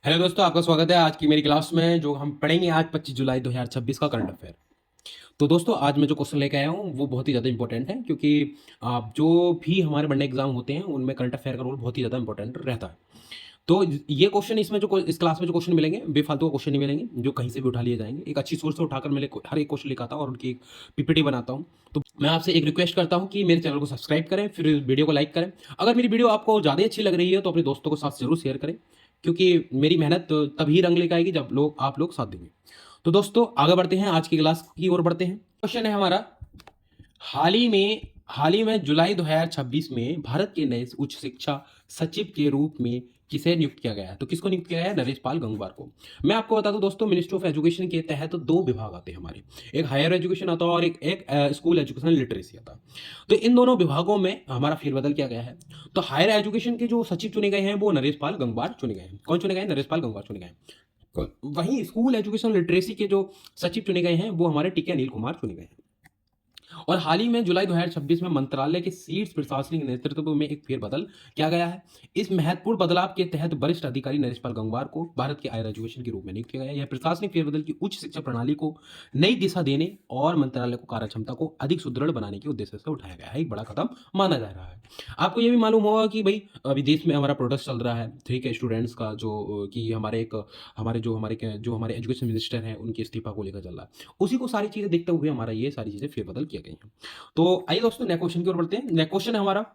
Hello दोस्तों, आपका स्वागत है आज की मेरी क्लास में। जो हम पढ़ेंगे आज 25 जुलाई 2026 का करंट अफेयर। तो दोस्तों, आज मैं जो क्वेश्चन लेके आया हूँ वो बहुत ही ज़्यादा इंपॉर्टेंट है, क्योंकि आप जो भी हमारे बनने एग्जाम होते हैं उनमें करंट अफेयर का रोल बहुत ही ज़्यादा इंपॉर्टेंट रहता है। तो ये क्वेश्चन इसमें जो इस क्लास में जो क्वेश्चन मिलेंगे, बेफालतू का क्वेश्चन नहीं मिलेंगे जो कहीं से भी उठा लिए जाएंगे। एक अच्छी सोर्स से उठाकर मैं हर एक क्वेश्चन लिखाता हूँ और उनकी एक पीपीटी बनाता हूँ। तो मैं आपसे एक रिक्वेस्ट करता हूँ कि मेरे चैनल को सब्सक्राइब करें, फिर वीडियो को लाइक करें। अगर मेरी वीडियो आपको ज़्यादा अच्छी लग रही है तो अपने दोस्तों के साथ जरूर शेयर करें, क्योंकि मेरी मेहनत तभी रंग लेकर आएगी जब आप लोग साथ देंगे। तो दोस्तों, आगे बढ़ते हैं, आज की क्लास की ओर बढ़ते हैं। क्वेश्चन है हमारा, हाल ही में हाल ही में जुलाई 2026 में भारत के नए उच्च शिक्षा सचिव के रूप में किसे नियुक्त किया गया है? तो किसको नियुक्त किया गया है? नरेश पाल गंगवार को। मैं आपको बता दूं दोस्तों, मिनिस्ट्री ऑफ एजुकेशन के तहत दो विभाग आते हैं हमारे। एक हायर एजुकेशन आता है और एक स्कूल एजुकेशन लिटरेसी आता है। तो इन दोनों विभागों में हमारा फेरबदल किया गया है। तो हायर एजुकेशन के जो सचिव चुने गए हैं वो नरेश पाल गंगवार चुने गए हैं। कौन चुने गए हैं? नरेश पाल गंगवार चुने गए हैं। वहीं स्कूल एजुकेशन लिटरेसी के जो सचिव चुने गए हैं वो हमारे टीके अनिल कुमार चुने गए हैं। और हाल ही में जुलाई 2026 में मंत्रालय के शीर्ष प्रशासनिक नेतृत्व में एक फेरबदल किया गया है। इस महत्वपूर्ण बदलाव के तहत वरिष्ठ अधिकारी नरेश पाल गंगवार को भारत के हायर एजुकेशन के रूप में नियुक्त किया गया है। यह प्रशासनिक फेरबदल की उच्च शिक्षा प्रणाली को नई दिशा देने और मंत्रालय को कार्यक्षमता को अधिक सुदृढ़ बनाने के उद्देश्य से उठाया गया है। एक बड़ा कदम माना जा रहा है। आपको ये भी मालूम होगा कि भाई अभी देश में हमारा प्रोटेस्ट चल रहा है, ठीक है, स्टूडेंट्स का, जो कि हमारे एजुकेशन मिनिस्टर हैं उनके इस्तीफा को लेकर चल रहा है। उसी को सारी चीजें देखते हुए हमारा ये सारी चीजें फेरबदल किया गई हैं। तो आइए दोस्तों, नए क्वेश्चन की ओर बढ़ते हैं। नया क्वेश्चन है हमारा,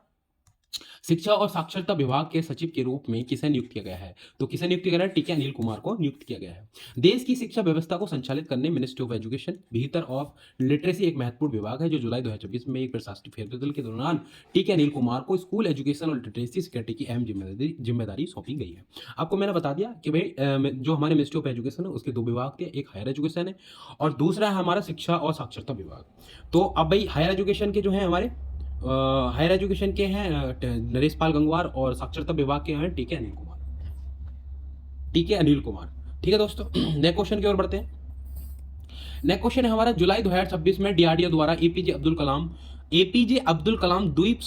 शिक्षा और साक्षरता विभाग के सचिव के रूप में किसे नियुक्त किया गया है? तो किसे नियुक्त किया गया है? टीके अनिल कुमार को नियुक्त किया गया है। देश की शिक्षा व्यवस्था को संचालित करने मिनिस्ट्री ऑफ एजुकेशन भीतर ऑफ लिटरेसी एक महत्वपूर्ण विभाग है, जो जुलाई 2026 में एक प्रशासनिक फेरबदल के दौरान टीके अनिल कुमार को स्कूल एजुकेशन और लिटरेसी सिक्योरिटी की अहम जिम्मेदारी सौंपी गई है। आपको मैंने बता दिया कि भाई जो हमारे मिनिस्ट्री ऑफ एजुकेशन है उसके दो विभाग थे, एक हायर एजुकेशन है और दूसरा है हमारा शिक्षा और साक्षरता विभाग। तो अब भाई हायर एजुकेशन के जो है हमारे हायर एजुकेशन के हैं नरेश पाल गंगवार और साक्षरता विभाग के हैं टीके अनिल कुमार। ठीक है दोस्तों, नेक्स्ट क्वेश्चन की ओर बढ़ते हैं। नेक्स्ट क्वेश्चन है हमारा, जुलाई 2026 में डीआरडीओ द्वारा एपीजे अब्दुल कलाम द्वीप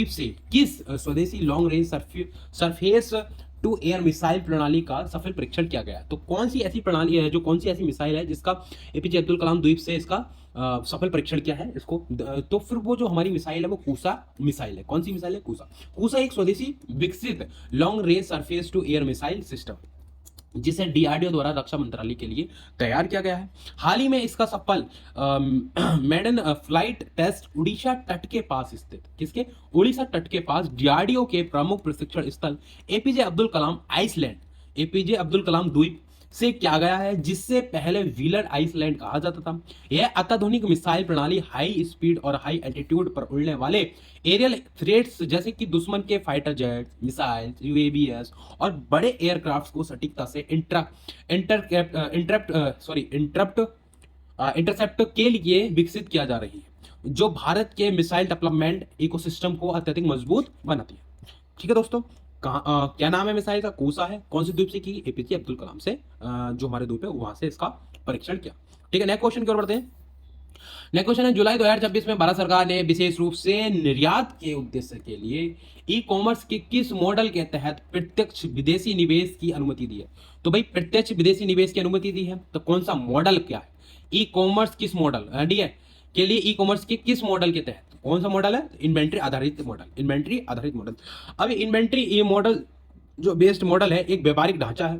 से किस स्वदेशी long range surface to air missile प्रणाली का सफल परीक्षण किया गया? तो कौन सी ऐसी प्रणाली है, कौन सी ऐसी मिसाइल है जिसका एपीजे अब्दुल कलाम द्वीप से इसका सफल परीक्षण किया है इसको? तो फिर वो जो हमारी मिसाइल है वो कूसा मिसाइल है। कौन सी मिसाइल है? कूसा। कूसा एक स्वदेशी विकसित long range surface to air missile system, जिसे डीआरडीओ द्वारा रक्षा मंत्रालय के लिए तैयार किया गया है। हाल ही में इसका सफल मेडन फ्लाइट टेस्ट उड़ीसा तट के पास स्थित, किसके? उड़ीसा तट के पास डीआरडीओ के प्रमुख प्रशिक्षण स्थल एपीजे अब्दुल कलाम द्वीप से किया गया है, जिससे पहले व्हीलर आइसलैंड कहा जाता था। यह अत्याधुनिक मिसाइल प्रणाली हाई स्पीड और हाई एल्टीट्यूड पर उड़ने वाले एरियल थ्रेट्स जैसे कि दुश्मन के फाइटर जेट, मिसाइल, यूएवीएस और बड़े एयरक्राफ्ट को सटीकता से इंटरसेप्ट के लिए विकसित किया जा रही है, जो भारत के मिसाइल डेवलपमेंट इकोसिस्टम को अत्यधिक मजबूत बनाती है। ठीक है दोस्तों, क्या नाम है मिसाइल का? कूसा है। कौन से द्वीप से की? एपीजे अब्दुल कलाम से, जो हमारे द्वीप है वहां से इसका परीक्षण किया। ठीक है, नेक्स्ट क्वेश्चन की ओर बढ़ते हैं। नेक्स्ट क्वेश्चन है, जुलाई 2026 में भारत सरकार ने विशेष रूप से निर्यात के उद्देश्य के लिए ई कॉमर्स के किस मॉडल के तहत प्रत्यक्ष विदेशी निवेश की अनुमति दी है? तो भाई प्रत्यक्ष विदेशी निवेश की अनुमति दी है, तो कौन सा मॉडल क्या है? ई कॉमर्स किस मॉडल के लिए, ई कॉमर्स के किस मॉडल के तहत? कौन सा मॉडल है? इन्वेंट्री आधारित मॉडल। अब इन्वेंट्री ये मॉडल जो बेस्ड मॉडल है एक व्यापारिक ढांचा है,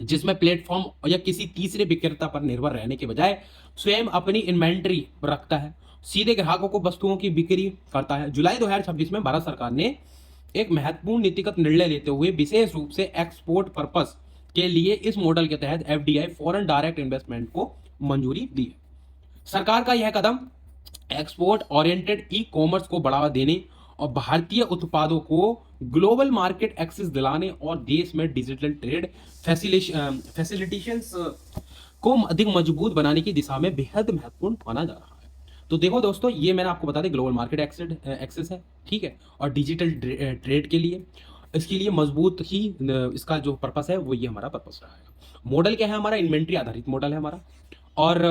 जिसमें प्लेटफॉर्म या किसी तीसरे विक्रेता पर निर्भर रहने के बजाय स्वयं अपनी इन्वेंट्री रखता है, सीधे ग्राहकों को वस्तुओं की बिक्री करता है। जुलाई 2026 में भारत सरकार ने एक महत्वपूर्ण नीतिगत निर्णय लेते हुए विशेष रूप से एक्सपोर्ट पर्पस के लिए इस मॉडल के तहत एफडीआई फॉरेन डायरेक्ट इन्वेस्टमेंट को मंजूरी दी है। सरकार का यह कदम एक्सपोर्ट ओरिएंटेड ई कॉमर्स को बढ़ावा देने और भारतीय उत्पादों को ग्लोबल मार्केट एक्सेस दिलाने और देश में डिजिटल ट्रेड फैसिलिटेशंस को अधिक मजबूत बनाने की दिशा में बेहद महत्वपूर्ण माना जा रहा है। तो देखो दोस्तों, ये मैंने आपको बता दें ग्लोबल मार्केट एक्सेस है, ठीक है, और डिजिटल ट्रेड के लिए इसके लिए मजबूत ही इसका जो पर्पस है वो ये हमारा पर्पस रहा है। मॉडल क्या है हमारा? इन्वेंट्री आधारित मॉडल है हमारा। और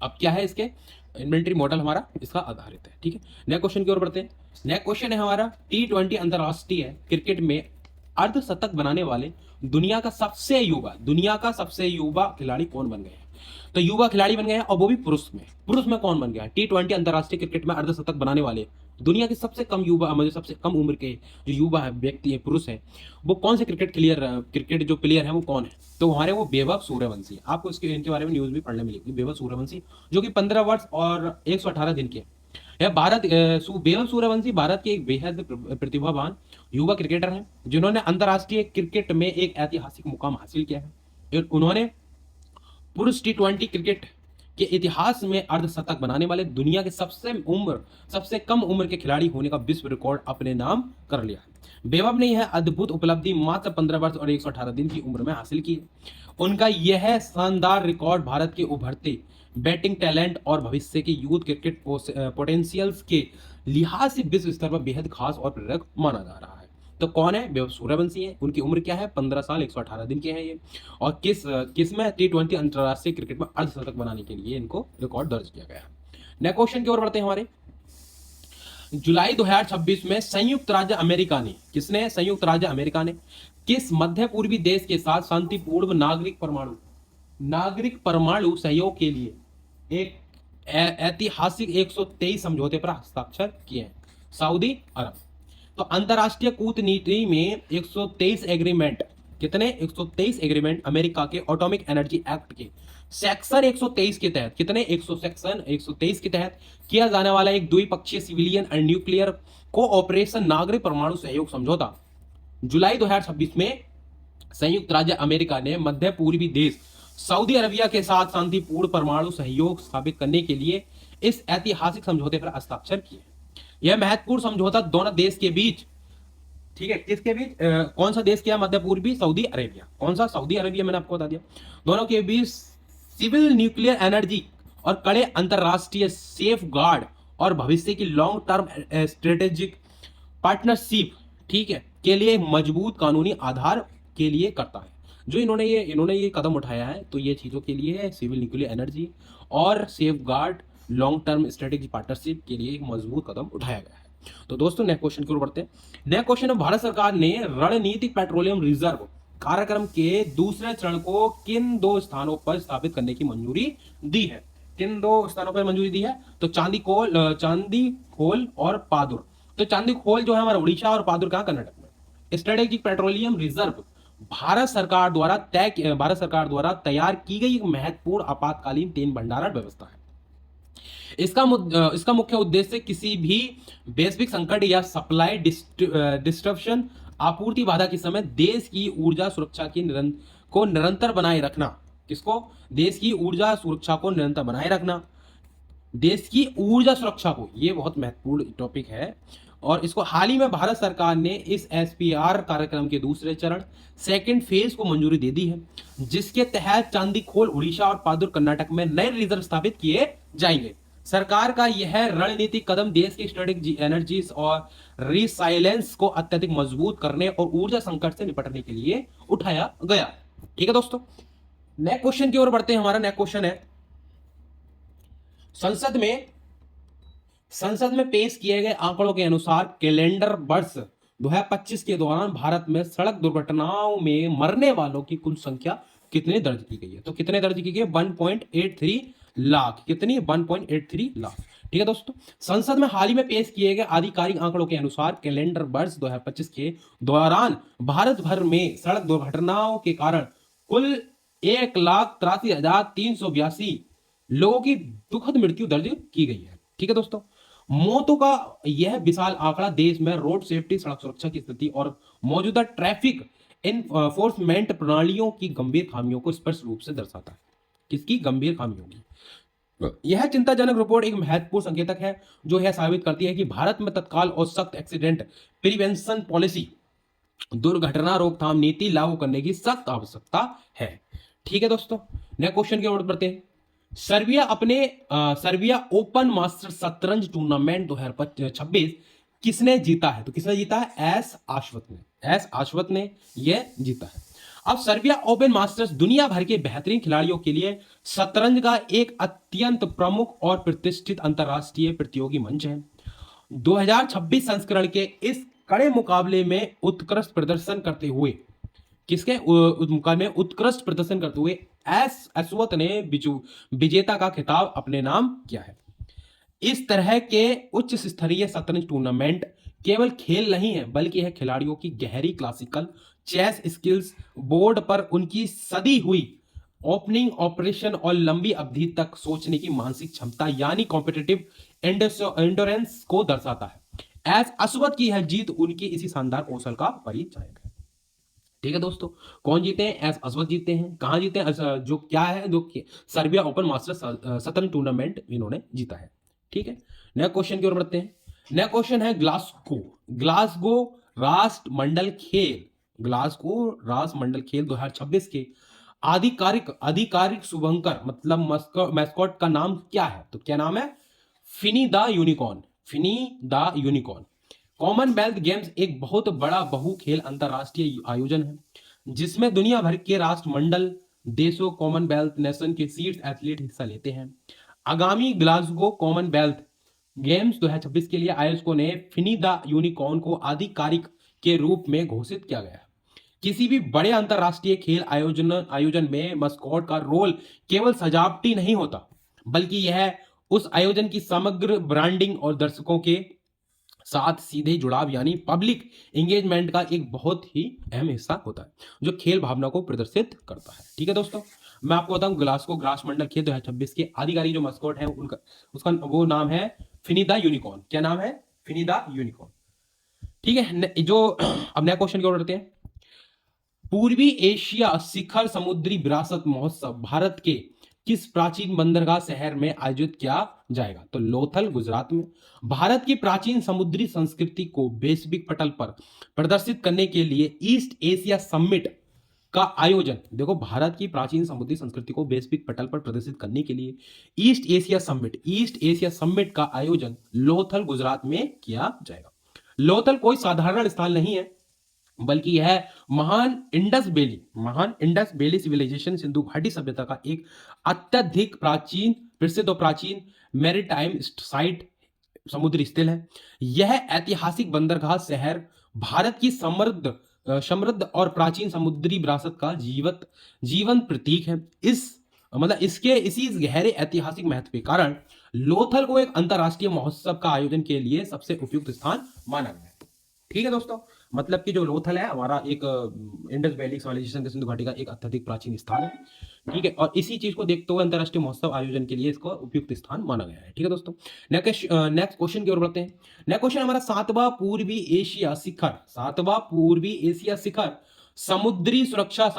अब क्या है इसके? इन्वेंट्री मॉडल हमारा इसका आधारित है। ठीक है, नेक्स्ट क्वेश्चन की ओर बढ़ते हैं। नेक्स्ट क्वेश्चन है हमारा, T20 अंतरराष्ट्रीय क्रिकेट में अर्धशतक बनाने वाले दुनिया का सबसे युवा खिलाड़ी कौन बन गए हैं? तो युवा खिलाड़ी बन गए हैं, और वो भी पुरुष में कौन बन गया है? T20 अंतरराष्ट्रीय क्रिकेट में अर्धशतक बनाने वाले दुनिया के सबसे कम युवा, मतलब सबसे कम उम्र के जो युवा है, व्यक्ति है, पुरुष है, वो कौन से क्रिकेट जो प्लेयर है वो कौन है? तो हमारे वो वैभव सूर्यवंशी। आपको इसके इनके बारे में न्यूज भी पढ़ने मिलेगी। वैभव सूर्यवंशी जो कि 15 वर्ष और 118 दिन के हैं। वैभव सूर्यवंशी भारत के एक बेहद प्रतिभावान युवा क्रिकेटर हैं, जिन्होंने अंतर्राष्ट्रीय क्रिकेट में एक ऐतिहासिक मुकाम हासिल किया है। उन्होंने पुरुष T20 क्रिकेट के इतिहास में अर्धशतक बनाने वाले दुनिया के सबसे कम उम्र के खिलाड़ी होने का विश्व रिकॉर्ड अपने नाम कर लिया है। वैभव ने यह अद्भुत उपलब्धि मात्र 15 वर्ष और 118 दिन की उम्र में हासिल की। उनका यह शानदार रिकॉर्ड भारत के उभरते बैटिंग टैलेंट और भविष्य के यूथ क्रिकेट पोटेंशियल्स के लिहाज से विश्व स्तर पर बेहद खास और प्रेरक माना जा रहा है। तो कौन है? वैभव सूर्यवंशी है। उनकी उम्र क्या है? 15 साल 118 दिन के हैं ये। और किस में T20 अंतरराष्ट्रीय क्रिकेट में अर्धशतक बनाने के लिए इनको रिकॉर्ड दर्ज किया गया है। नेक्स्ट क्वेश्चन की ओर बढ़ते हैं हमारे। जुलाई 2026 में संयुक्त राज्य अमेरिका ने किस मध्य पूर्वी देश के साथ शांतिपूर्ण नागरिक परमाणु सहयोग के लिए एक ऐतिहासिक 123 समझौते पर हस्ताक्षर किए हैं? सऊदी अरब। तो अंतरराष्ट्रीय कूटनीति में 123 एग्रीमेंट, कितने? 123 एग्रीमेंट अमेरिका के एटॉमिक एनर्जी एक्ट के सेक्शन 123 के तहत, कितने? सेक्शन 123 के तहत किया जाने वाला एक द्विपक्षीय सिविलियन एंड न्यूक्लियर कोऑपरेशन नागरिक परमाणु सहयोग समझौता जुलाई 2026 में संयुक्त राज्य अमेरिका ने मध्य पूर्वी देश सऊदी अरबिया के साथ शांतिपूर्ण परमाणु सहयोग स्थापित करने के लिए इस ऐतिहासिक समझौते पर हस्ताक्षर किए। यह महत्वपूर्ण समझौता दोनों देश के बीच, ठीक है, किसके बीच? कौन सा देश किया? मध्य पूर्वी सऊदी अरेबिया। कौन सा? सऊदी अरेबिया, मैंने आपको बता दिया। दोनों के बीच सिविल न्यूक्लियर एनर्जी और कड़े अंतरराष्ट्रीय सेफ गार्ड और भविष्य की लॉन्ग टर्म स्ट्रेटेजिक पार्टनरशिप, ठीक है, के लिए मजबूत कानूनी आधार के लिए करता है। जो इन्होंने ये कदम उठाया है, तो ये चीजों के लिए है, सिविल न्यूक्लियर एनर्जी और safe guard long term strategic partnership के लिए एक मजबूत कदम उठाया गया है। तो दोस्तों नेक्स्ट क्वेश्चन की ओर बढ़ते हैं। नेक्स्ट क्वेश्चन है, भारत सरकार ने रणनीतिक पेट्रोलियम रिजर्व कार्यक्रम के दूसरे चरण को किन 2 स्थानों पर स्थापित करने की मंजूरी दी है? किन 2 स्थानों पर मंजूरी दी है? तो चांदी खोल और पादुर। तो चांदी खोल जो है हमारा उड़ीसा और पादुर कहां? कर्नाटक में। स्ट्रेटेजिक पेट्रोलियम रिजर्व भारत सरकार द्वारा तैयार की गई एक महत्वपूर्ण आपातकालीन तेल भंडारण व्यवस्था है। इसका मुख्य उद्देश्य किसी भी वैश्विक संकट या सप्लाई डिस्ट्रप्शन, आपूर्ति बाधा के समय देश की ऊर्जा सुरक्षा को निरंतर बनाए रखना। किसको? देश की ऊर्जा सुरक्षा को निरंतर बनाए रखना। देश की ऊर्जा सुरक्षा को, ये बहुत महत्वपूर्ण टॉपिक है। और इसको हाल ही में भारत सरकार ने इस SPR कार्यक्रम के दूसरे चरण, सेकंड फेज को मंजूरी दे दी है, जिसके तहत चांदीखोल उड़ीसा और पादुर कर्नाटक में नए रिजर्व स्थापित किए जाएंगे। सरकार का यह रणनीतिक कदम देश की स्ट्रेटेजिक एनर्जीज और रिसाइलेंस को अत्यधिक मजबूत करने और ऊर्जा संकट से निपटने के लिए उठाया गया। ठीक है दोस्तों, नेक्स्ट क्वेश्चन की ओर बढ़ते हैं। हमारा नेक्स्ट क्वेश्चन है, संसद में पेश किए गए आंकड़ों के अनुसार कैलेंडर वर्ष 2025 के दौरान भारत में सड़क दुर्घटनाओं में मरने वालों की कुल संख्या कितने दर्ज की गई है? तो कितने दर्ज की गई? 1.83 लाख। कितनी? 1.83 लाख। ठीक है दोस्तों, संसद में हाल ही में पेश किए गए आधिकारिक आंकड़ों के अनुसार कैलेंडर वर्ष 2025 के दौरान भारत भर में सड़क दुर्घटनाओं के कारण कुल 1,83,382 लोगों की दुखद मृत्यु दर्ज की गई है। ठीक है दोस्तों, मौतों का यह विशाल आंकड़ा देश में रोड सेफ्टी, सड़क सुरक्षा की स्थिति और मौजूदा ट्रैफिक एनफोर्समेंट प्रणालियों की गंभीर खामियों को स्पष्ट रूप से दर्शाता है। किसकी गंभीर खामियों की? यह चिंताजनक रिपोर्ट एक महत्वपूर्ण संकेतक है जो यह साबित करती है कि भारत में तत्काल और सख्त एक्सीडेंट प्रिवेंशन पॉलिसी, दुर्घटना रोकथाम नीति लागू करने की सख्त आवश्यकता है। ठीक है दोस्तों, नेक्स्ट क्वेश्चन की ओर बढ़ते हैं। सर्बिया ओपन मास्टर शतरंज टूर्नामेंट 2026 किसने जीता है? तो किसने जीता है? एस आश्वत ने यह जीता है। अब सर्बिया ओपन मास्टर्स दुनिया भर के बेहतरीन खिलाड़ियों के लिए शतरंज का एक अत्यंत प्रमुख और प्रतिष्ठित अंतरराष्ट्रीय प्रतियोगी मंच है। 2026 संस्करण के इस कड़े मुकाबले में उत्कृष्ट प्रदर्शन करते हुए किसके मुकाबले में उत्कृष्ट प्रदर्शन करते हुए एस अश्वथ ने विजेता का खिताब अपने नाम किया है। इस तरह के उच्च स्तरीय शतरंज टूर्नामेंट केवल खेल नहीं है, बल्कि यह खिलाड़ियों की गहरी क्लासिकल चेस स्किल्स, बोर्ड पर उनकी सदी हुई ओपनिंग ऑपरेशन और लंबी अवधि तक सोचने की मानसिक क्षमता यानी कॉम्पिटिटिव एंडोरेंस को दर्शाता है। एस अश्वथ की यह जीत उनकी इसी शानदार कौशल का परिचायक है। ठीक है दोस्तों, कौन जीते हैं? एस अश्वथ जीते हैं। कहां जीते हैं? जो क्या है, जो सर्बिया ओपन मास्टर्स शतरंज टूर्नामेंट इन्होंने जीता है। ठीक है, नया क्वेश्चन की ओर बढ़ते हैं। नया क्वेश्चन है ग्लासगो। ग्लासगो राष्ट्रमंडल खेल, ग्लासगो राष्ट्रमंडल खेल 2026 के आधिकारिक आधिकारिक शुभंकर मतलब मैस्कॉट का नाम क्या है? तो क्या नाम है? Finney the unicorn. Finney the unicorn. Commonwealth games एक बहुत बड़ा बहु खेल अंतरराष्ट्रीय आयोजन है जिसमें दुनिया भर के राष्ट्रमंडल देशों कॉमनवेल्थ नेशन के शीर्ष एथलीट हिस्सा लेते हैं। आगामी ग्लासगो कॉमनवेल्थ गेम्स 2026 के लिए आयोजकों ने फिनी द यूनिकॉर्न को आधिकारिक के रूप में घोषित किया गया है। किसी भी बड़े अंतरराष्ट्रीय खेल आयोजन में मस्कॉट का रोल केवल सजावटी नहीं होता, बल्कि यह उस आयोजन की समग्र ब्रांडिंग और दर्शकों के साथ सीधे जुड़ाव यानी पब्लिक एंगेजमेंट का एक बहुत ही अहम हिस्सा होता है, जो खेल भावना को प्रदर्शित करता है। ठीक है दोस्तों, मैं आपको बताऊं ग्लासगो राष्ट्रमंडल खेल 2026 के आधिकारिक जो मस्कॉट है उनका उसका वो नाम है फिनी द यूनिकॉर्न। क्या नाम है? Finney the unicorn. ठीक है, जो अब नया क्वेश्चन की ओर बढ़ते हैं। पूर्वी एशिया शिखर समुद्री विरासत महोत्सव भारत के किस प्राचीन बंदरगाह शहर में आयोजित किया जाएगा? तो लोथल गुजरात में। भारत की प्राचीन समुद्री संस्कृति को वैश्विक पटल पर प्रदर्शित करने के लिए ईस्ट एशिया समिट का आयोजन, देखो भारत की प्राचीन समुद्री संस्कृति को वैश्विक पटल पर प्रदर्शित करने के लिए ईस्ट एशिया समिट का आयोजन लोथल गुजरात में किया जाएगा। लोथल कोई साधारण स्थान नहीं है, बल्कि यह महान इंडस वैली सिविलाइजेशन सिंधु घाटी सभ्यता का एक अत्यधिक प्राचीन प्रसिद्ध और प्राचीन मैरीटाइम साइट समुद्री स्थल है। यह ऐतिहासिक बंदरगाह शहर भारत की समृद्ध और प्राचीन समुद्री विरासत का जीवन प्रतीक है। इसी गहरे ऐतिहासिक महत्व के कारण लोथल को एक अंतरराष्ट्रीय महोत्सव का आयोजन के लिए सबसे उपयुक्त स्थान माना गया है। ठीक है दोस्तों, मतलब कि जो लोथल है हमारा एक इंडस वैली सिविलाइजेशन के सिंधु घाटी का एक अत्यधिक प्राचीन स्थान है। ठीक है, और इसी चीज को देखते हुए अंतरराष्ट्रीय महोत्सव आयोजन के लिए इसको उपयुक्त स्थान माना गया है। ठीक है दोस्तों, नेक्स्ट क्वेश्चन की ओर बढ़ते हैं। नेक्स्ट क्वेश्चन हमारा सातवां पूर्वी एशिया शिखर समुद्री सुरक्षा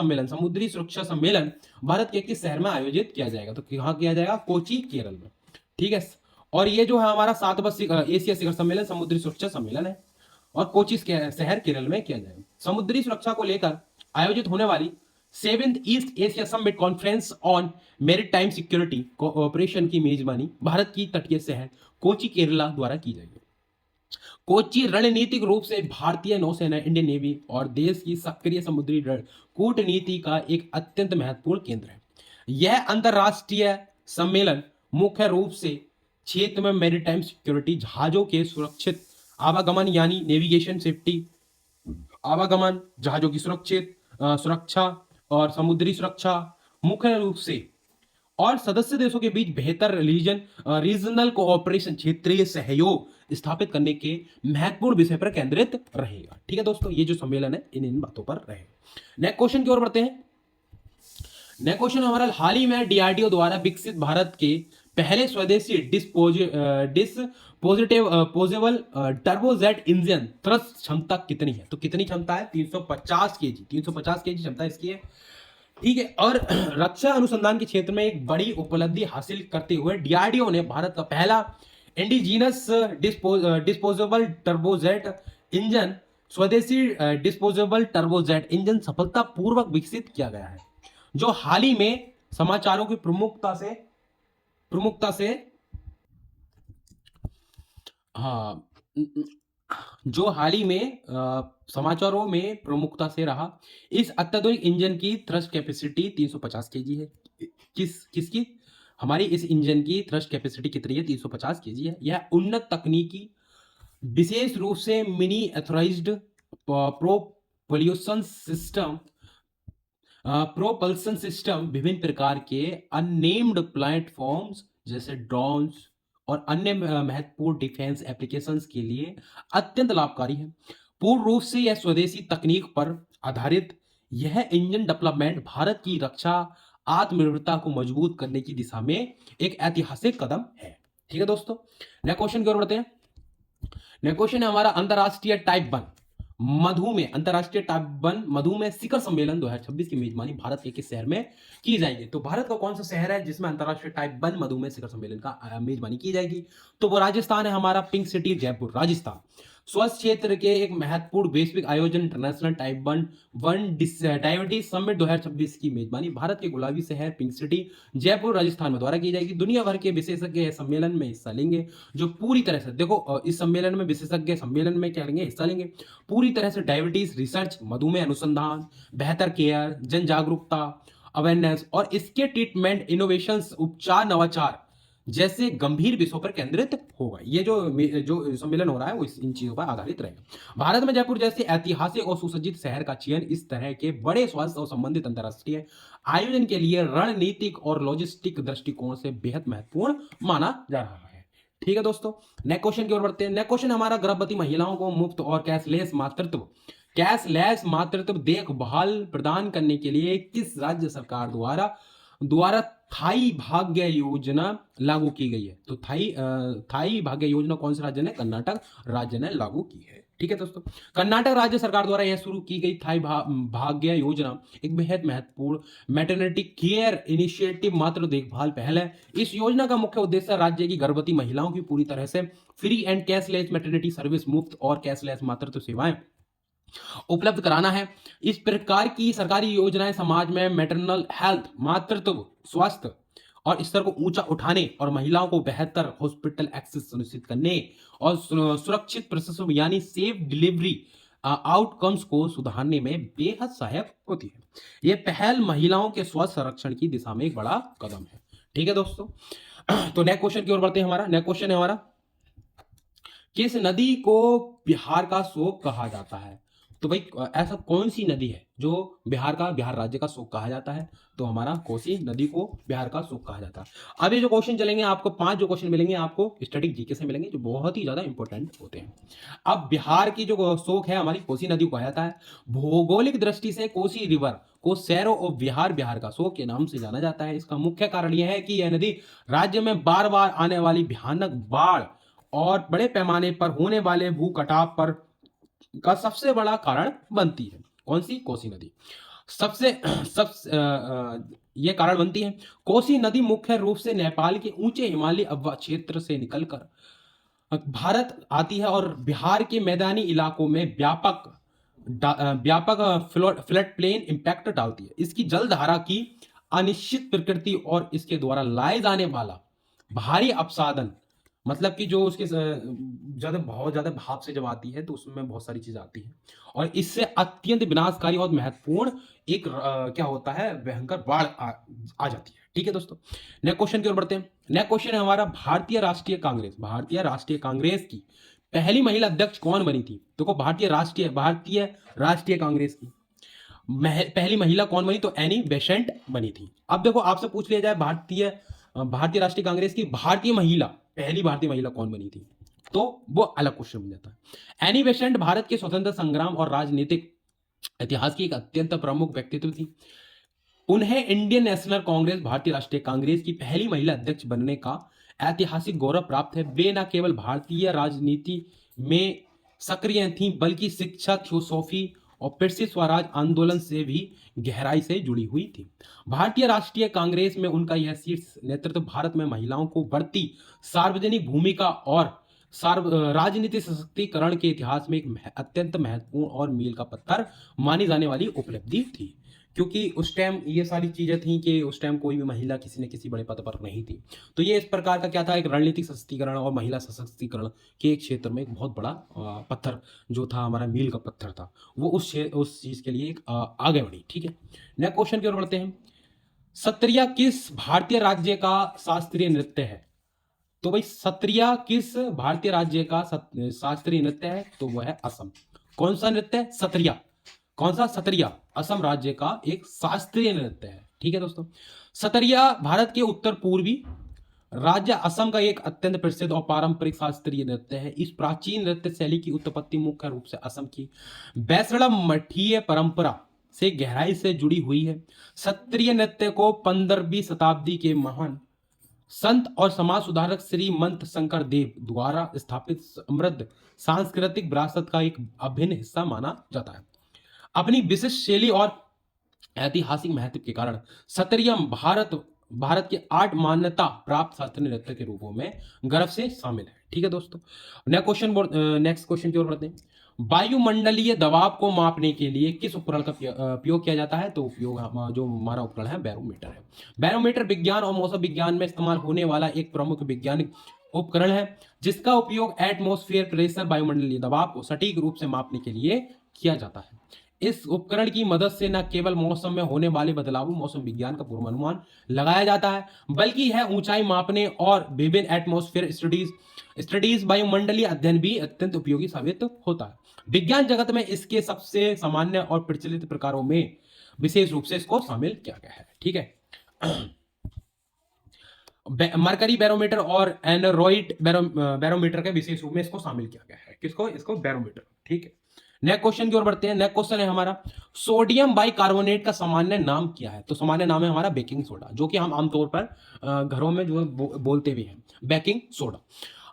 सम्मेलन भारत के किस शहर में आयोजित किया जाएगा? तो कहाँ किया जाएगा? कोची, केरल में। ठीक है, और ये जो है हमारा सातवां एशिया शिखर सम्मेलन समुद्री सुरक्षा सम्मेलन है और कोची शहर केरल में किया जाएगा। समुद्री सुरक्षा को लेकर आयोजित होने वाली 7th east Asia summit conference on maritime security cooperation की मेजबानी भारत की तटीय शहर कोची केरला द्वारा की जाएगी। कोची रणनीतिक रूप से भारतीय नौसेना, इंडियन नेवी और देश की सक्रिय समुद्री कूटनीति का एक अत्यंत महत्वपूर्ण केंद्र है। यह अंतरराष्ट्रीय सम्मेलन मुख्य रूप से क्षेत्र में मैरीटाइम सिक्योरिटी, जहाजों के सुरक्षित आवागमन यानी नेविगेशन सेफ्टी, आवागमन, जहाजों की सुरक्षा और समुद्री सुरक्षा मुख्य रूप से, और सदस्य देशों के बीच बेहतर रीजनल कोऑपरेशन, क्षेत्रीय सहयोग स्थापित करने के महत्वपूर्ण विषय पर केंद्रित रहेगा। ठीक है दोस्तों, ये जो सम्मेलन है इन बातों पर रहेगा। नेक्स्ट क्वेश्चन की ओर बढ़ते हैं। नेक्स्ट क्वेश्चन हमारा हाल ही में डीआरडीओ द्वारा विकसित भारत के पहले स्वदेशी पोजेबल टर्बोजेट इंजन थ्रस्ट क्षमता कितनी है? तो कितनी क्षमता है? 350 केजी 350 केजी क्षमता इसकी है। ठीक है, और रक्षा अनुसंधान के क्षेत्र में एक बड़ी उपलब्धि हासिल करते हुए डीआरडीओ ने भारत का पहला इंडिजीनस डिस्पोजेबल टर्बोजेट इंजन स्वदेशी डिस्पोजेबल टर्बोजेट इंजन सफलतापूर्वक विकसित किया गया है, जो हाल ही में समाचारों की प्रमुखता से हाँ जो हाल ही में समाचारों में प्रमुखता से रहा। इस अत्याधुनिक इंजन की थ्रस्ट कैपेसिटी 350 केजी है। किसकी? हमारी इस इंजन की थ्रस्ट कैपेसिटी कितनी है? 350 केजी है। यह उन्नत तकनीकी विशेष रूप से mini authorised propulsion system propulsion system विभिन्न प्रकार के अननेम्ड प्लेटफॉर्म्स जैसे ड्रोन्स और अन्य महत्वपूर्ण डिफेंस एप्लीकेशंस के लिए अत्यंत लाभकारी है। पूर्ण रूप से यह स्वदेशी तकनीक पर आधारित यह इंजन डेवलपमेंट भारत की रक्षा आत्मनिर्भरता को मजबूत करने की दिशा में एक ऐतिहासिक कदम है। ठीक है दोस्तों, नेक्स्ट क्वेश्चन की ओर बढ़ते हैं। नेक्स्ट क्वेश्चन है हमारा अंतरराष्ट्रीय टाइप 1 मधुमेह अंतरराष्ट्रीय टाइप 1 मधुमेह शिखर सम्मेलन 2026 की मेजबानी भारत के किस शहर में की जाएगी? तो भारत का कौन सा शहर है जिसमें अंतरराष्ट्रीय टाइप 1 मधुमेह शिखर सम्मेलन का मेजबानी की जाएगी? तो वो राजस्थान है हमारा, पिंक सिटी जयपुर राजस्थान। स्वास्थ्य क्षेत्र के एक महत्वपूर्ण वैश्विक आयोजन इंटरनेशनल टाइप 1 डायबिटीज समिट 2026 की मेजबानी भारत के गुलाबी शहर पिंक सिटी जयपुर राजस्थान में द्वारा की जाएगी। दुनिया भर के विशेषज्ञ इस सम्मेलन में हिस्सा लेंगे, जो पूरी तरह से देखो इस सम्मेलन में विशेषज्ञ सम्मेलन में क्या लेंगे, हिस्सा लेंगे पूरी तरह से डायबिटीज रिसर्च, मधुमेह अनुसंधान, बेहतर केयर, जन जागरूकता, अवेयरनेस और इसके ट्रीटमेंट, इनोवेशंस, उपचार, नवाचार जैसे गंभीर विषयों पर केंद्रित होगा। ये जो जो सम्मेलन हो रहा है वो इन चीजों पर आधारित रहेगा। भारत में जयपुर जैसे ऐतिहासिक और सुसज्जित शहर का चयन इस तरह के बड़े स्वास्थ्य और संबंधित अंतरराष्ट्रीय आयोजन के लिए रणनीतिक और लॉजिस्टिक दृष्टिकोण से बेहद महत्वपूर्ण माना जा रहा है। ठीक है दोस्तों, नेक्स्ट क्वेश्चन की ओर बढ़ते हैं। नेक्स्ट क्वेश्चन हमारा गर्भवती महिलाओं को मुफ्त और कैशलेस मातृत्व देखभाल प्रदान करने के लिए किस राज्य सरकार द्वारा थाई भाग्य योजना लागू की गई है? तो थाई भाग्य योजना कौन से राज्य ने? कर्नाटक राज्य ने लागू की है। ठीक है दोस्तों, कर्नाटक राज्य सरकार द्वारा यह शुरू की गई थाई भाग्य योजना एक बेहद महत्वपूर्ण मैटरनिटी केयर इनिशिएटिव मातृ देखभाल पहल है। इस योजना का मुख्य उद्देश्य राज्य की गर्भवती महिलाओं की पूरी तरह से free and cashless maternity service, मुफ्त और कैशलेस मातृत्व सेवाएं उपलब्ध कराना है। इस प्रकार की सरकारी योजनाएं समाज में मैटरनल हेल्थ, मातृत्व स्वास्थ्य और स्तर को ऊंचा उठाने और महिलाओं को बेहतर हॉस्पिटल एक्सेस सुनिश्चित करने और सुरक्षित प्रसव यानी सेफ डिलीवरी आउटकम्स को सुधारने में बेहद सहायक होती है। यह पहल महिलाओं के स्वास्थ्य संरक्षण की दिशा में एक बड़ा कदम है। ठीक है दोस्तों, तो नेक्स्ट क्वेश्चन की ओर बढ़ते हैं। हमारा नेक्स्ट क्वेश्चन है हमारा, किस नदी को बिहार का शोक कहा जाता है? तो भाई ऐसा कौन सी नदी है जो बिहार राज्य का शोक कहा जाता है? तो हमारा कोसी नदी को बिहार का शोक कहा जाता है। अब ये जो क्वेश्चन चलेंगे आपको, 5 जो क्वेश्चन मिलेंगे आपको स्टैटिक जीके से मिलेंगे, जो बहुत ही ज्यादा इंपॉर्टेंट होते हैं। अब बिहार की जो शोक है हमारी कोसी नदी को कहा जाता है। भौगोलिक दृष्टि से कोसी रिवर को सैरो ऑफ बिहार का शोक के नाम से जाना जाता है। इसका मुख्य कारण यह है कि यह नदी राज्य में बार बार आने वाली भयानक बाढ़ और बड़े पैमाने पर होने वाले भू कटाव पर का सबसे बड़ा कारण बनती है। कौन सी? कोसी नदी सबसे ये कारण बनती है। कोसी नदी मुख्य रूप से नेपाल के ऊंचे हिमालय अववा क्षेत्र से निकलकर भारत आती है और बिहार के मैदानी इलाकों में व्यापक फ्लड प्लेन इंपैक्ट डालती है। इसकी जलधारा की अनिश्चित प्रकृति और इसके द्वारा लाए जाने वाला भारी अपसादन, मतलब कि जो उसके बहुत ज्यादा भाप से जब आती है तो उसमें बहुत सारी चीजें आती हैं और इससे अत्यंत विनाशकारी और महत्वपूर्ण एक क्या होता है, भयंकर बाढ़ आ जाती है। ठीक है दोस्तों, नेक्स्ट क्वेश्चन की ओर बढ़ते हैं। नेक्स्ट क्वेश्चन है हमारा, भारतीय राष्ट्रीय कांग्रेस की पहली महिला अध्यक्ष कौन बनी थी? देखो भारतीय राष्ट्रीय कांग्रेस की पहली महिला कौन बनी? तो एनी बेसेंट बनी थी। अब देखो आपसे पूछ लिया जाए भारतीय राष्ट्रीय कांग्रेस की पहली भारतीय महिला कौन बनी थी, तो वो अलग क्वेश्चन बन जाता है। एनी बेसेंट भारत के स्वतंत्र संग्राम और राजनीतिक इतिहास की एक अत्यंत प्रमुख व्यक्तित्व थी। उन्हें इंडियन नेशनल कांग्रेस भारतीय राष्ट्रीय कांग्रेस की पहली महिला अध्यक्ष बनने का ऐतिहासिक गौरव प्राप्त है। वे न केवल भारतीय राजनीति में सक्रिय थीं बल्कि शिक्षा, थियोसॉफी और फिर से स्वराज आंदोलन से भी गहराई से जुड़ी हुई थी। भारतीय राष्ट्रीय कांग्रेस में उनका यह शीर्ष नेतृत्व भारत में महिलाओं को बढ़ती सार्वजनिक भूमिका और राजनीतिक सशक्तिकरण के इतिहास में एक अत्यंत महत्वपूर्ण और मील का पत्थर मानी जाने वाली उपलब्धि थी, क्योंकि उस टाइम ये सारी चीजें थी कि उस टाइम कोई भी महिला किसी न किसी बड़े पद पर नहीं थी। तो ये इस प्रकार का क्या था, एक रणनीतिक सशक्तिकरण और महिला सशक्तिकरण के एक क्षेत्र में एक बहुत बड़ा पत्थर जो था, हमारा मील का पत्थर था, वो उस चीज के लिए एक आगे बढ़ी। ठीक है, नेक्स्ट क्वेश्चन की ओर बढ़ते हैं। सत्रिया किस भारतीय राज्य का शास्त्रीय नृत्य है? तो भाई सत्रिया किस भारतीय राज्य का शास्त्रीय नृत्य है? तो वह है असम। कौन सा नृत्य है? सत्रिया। कौन सा? सत्रिया असम राज्य का एक शास्त्रीय नृत्य है। ठीक है दोस्तों, सत्रिया भारत के उत्तर पूर्वी राज्य असम का एक अत्यंत प्रसिद्ध और पारंपरिक शास्त्रीय नृत्य है। इस प्राचीन नृत्य शैली की उत्पत्ति मुख्य रूप से असम की वैष्णव मठीय परंपरा से गहराई से जुड़ी हुई है। सत्रिय नृत्य को 15वीं शताब्दी के महान संत और समाज सुधारक श्रीमंत शंकर देव द्वारा स्थापित समृद्ध सांस्कृतिक विरासत का एक अभिन्न हिस्सा माना जाता है। अपनी विशिष्ट शैली और ऐतिहासिक महत्व के कारण सत्रियम भारत के 8 मान्यता प्राप्त शास्त्रीय नृत्य के रूपों में गर्व से शामिल है। ठीक है दोस्तों, नेक्स्ट क्वेश्चन की ओर बढ़ते हैं। वायुमंडलीय दबाव को मापने के लिए किस उपकरण का उपयोग किया जाता है? तो जो हमारा उपकरण है बैरोमीटर है। बैरोमीटर विज्ञान और मौसम विज्ञान में इस्तेमाल होने वाला एक प्रमुख वैज्ञानिक उपकरण है, जिसका उपयोग एटमॉस्फेयर प्रेशर वायुमंडलीय दबाव को सटीक रूप से मापने के लिए किया जाता है। इस उपकरण की मदद से न केवल मौसम में होने वाले बदलावों मौसम विज्ञान का पूर्वानुमान लगाया जाता है, बल्कि यह ऊंचाई मापने और विभिन्न एटमॉस्फेयर स्टडीज वायुमंडलीय अध्ययन भी अत्यंत उपयोगी साबित होता है। विज्ञान जगत में इसके सबसे सामान्य और प्रचलित प्रकारों में विशेष रूप से इसको शामिल किया गया है। ठीक है, मरकरी बैरोमीटर और एनरॉइड बैरोमीटर के विशेष रूप में इसको शामिल किया गया है। किसको? इसको बैरोमीटर। ठीक है, नेक्स्ट क्वेश्चन की ओर बढ़ते हैं। नेक्स्ट क्वेश्चन है हमारा, सोडियम बाइकार्बोनेट का सामान्य नाम क्या है? तो सामान्य नाम है हमारा बेकिंग सोडा, जो कि हम आमतौर पर घरों में जो बोलते भी हैं, बेकिंग सोडा।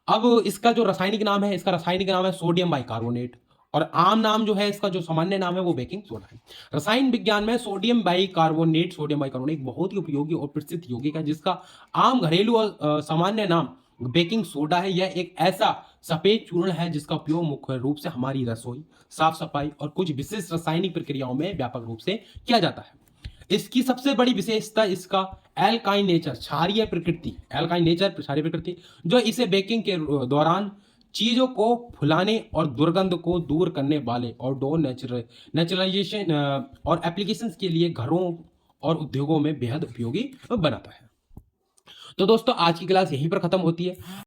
अब इसका जो रासायनिक नाम है, इसका रासायनिक नाम है सोडियम बाइकार्बोनेट, और आम नाम जो है इसका जो सामान्य नाम है वो बेकिंग सोडा है। रसायन विज्ञान में सोडियम बाइकार्बोनेट एक बहुत ही उपयोगी और प्रसिद्ध यौगिक है, जिसका आम घरेलू और सामान्य नाम बेकिंग सोडा है। यह एक ऐसा सफेद चूर्ण है जिसका उपयोग मुख्य रूप से हमारी रसोई, साफ सफाई और कुछ विशिष्ट रासायनिक प्रक्रियाओं में व्यापक रूप से किया जाता है। इसकी सबसे बड़ी विशेषता इसका एल्काइन नेचर, क्षारीय प्रकृति, जो इसे बेकिंग के दौरान चीजों को फुलाने और दुर्गंध को दूर करने वाले आउटडोर नेचुरलाइजेशन और एप्लीकेशंस के लिए घरों और उद्योगों में बेहद उपयोगी बनाता है। तो दोस्तों आज की क्लास यहीं पर खत्म होती है।